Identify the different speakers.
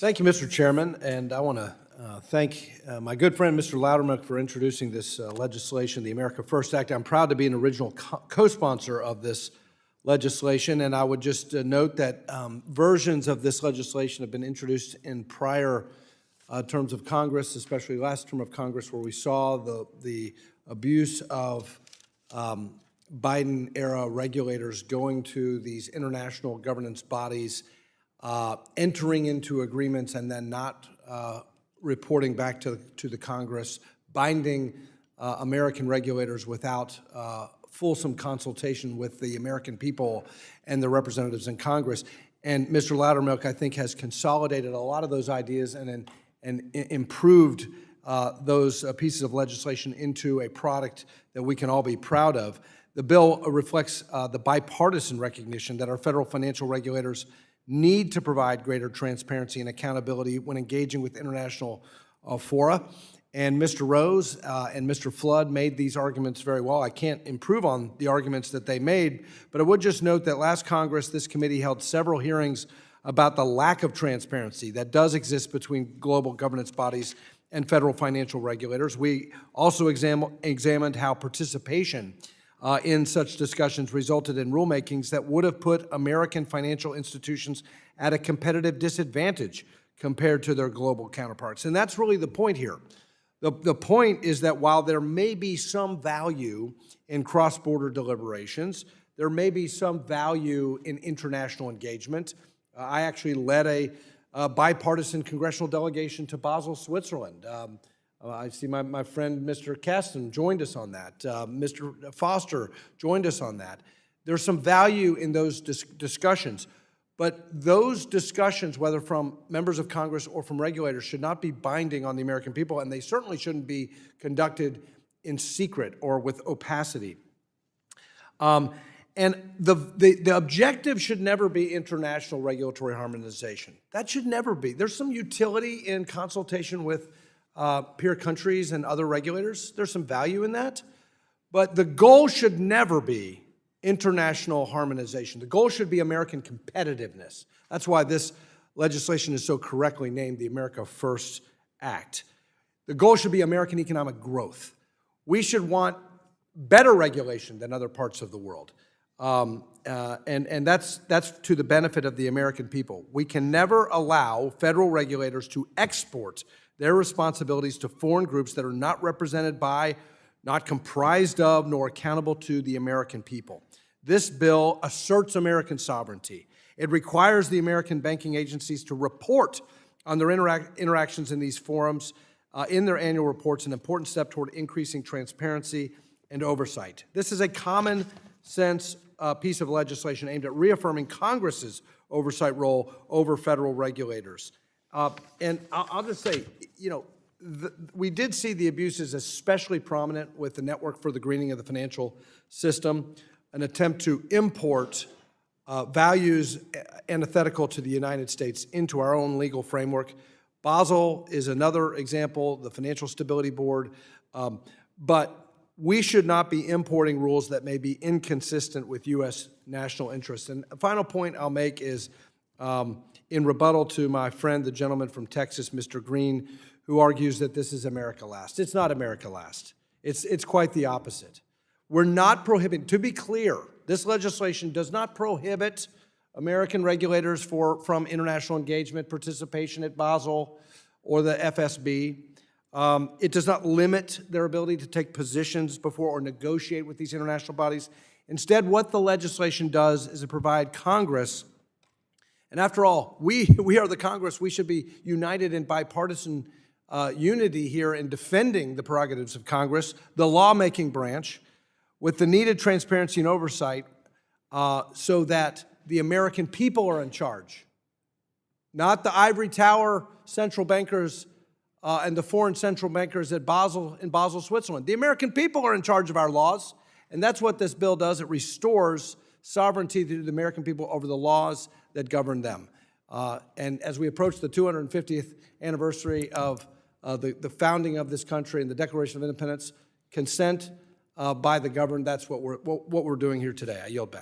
Speaker 1: Thank you, Mr. Chairman, and I want to thank my good friend, Mr. Loudermilk, for introducing this legislation, the America First Act. I'm proud to be an original co-sponsor of this legislation, and I would just note that versions of this legislation have been introduced in prior terms of Congress, especially last term of Congress, where we saw the abuse of Biden-era regulators going to these international governance bodies, entering into agreements and then not reporting back to the Congress, binding American regulators without fulsome consultation with the American people and their representatives in Congress. And Mr. Loudermilk, I think, has consolidated a lot of those ideas and improved those pieces of legislation into a product that we can all be proud of. The bill reflects the bipartisan recognition that our federal financial regulators need to provide greater transparency and accountability when engaging with international fora. And Mr. Rose and Mr. Flood made these arguments very well. I can't improve on the arguments that they made, but I would just note that last Congress, this committee held several hearings about the lack of transparency that does exist between global governance bodies and federal financial regulators. We also examined how participation in such discussions resulted in rulemakings that would have put American financial institutions at a competitive disadvantage compared to their global counterparts. And that's really the point here. The point is that while there may be some value in cross-border deliberations, there may be some value in international engagement. I actually led a bipartisan congressional delegation to Basel, Switzerland. I see my friend Mr. Kasten joined us on that. Mr. Foster joined us on that. There's some value in those discussions, but those discussions, whether from members of Congress or from regulators, should not be binding on the American people, and they certainly shouldn't be conducted in secret or with opacity. And the objective should never be international regulatory harmonization. That should never be. There's some utility in consultation with peer countries and other regulators. There's some value in that. But the goal should never be international harmonization. The goal should be American competitiveness. That's why this legislation is so correctly named the America First Act. The goal should be American economic growth. We should want better regulation than other parts of the world. And that's to the benefit of the American people. We can never allow federal regulators to export their responsibilities to foreign groups that are not represented by, not comprised of, nor accountable to the American people. This bill asserts American sovereignty. It requires the American banking agencies to report on their interactions in these forums in their annual reports, an important step toward increasing transparency and oversight. This is a common sense piece of legislation aimed at reaffirming Congress's oversight role over federal regulators. And I'll just say, you know, we did see the abuses especially prominent with the Network for the Greening of the Financial System, an attempt to import values antithetical to the United States into our own legal framework. Basel is another example, the Financial Stability Board, but we should not be importing rules that may be inconsistent with U.S. national interests. And a final point I'll make is in rebuttal to my friend, the gentleman from Texas, Mr. Green, who argues that this is America Last. It's not America Last. It's quite the opposite. We're not prohibiting, to be clear, this legislation does not prohibit American regulators from international engagement, participation at Basel or the FSB. It does not limit their ability to take positions before or negotiate with these international bodies. Instead, what the legislation does is it provide Congress, and after all, we are the Congress, we should be united in bipartisan unity here in defending the prerogatives of Congress, the lawmaking branch, with the needed transparency and oversight so that the American people are in charge, not the ivory tower central bankers and the foreign central bankers at Basel, in Basel, Switzerland. The American people are in charge of our laws, and that's what this bill does. It restores sovereignty to the American people over the laws that govern them. And as we approach the 250th anniversary of the founding of this country and the Declaration of Independence, consent by the governed, that's what we're doing here today. I yield back.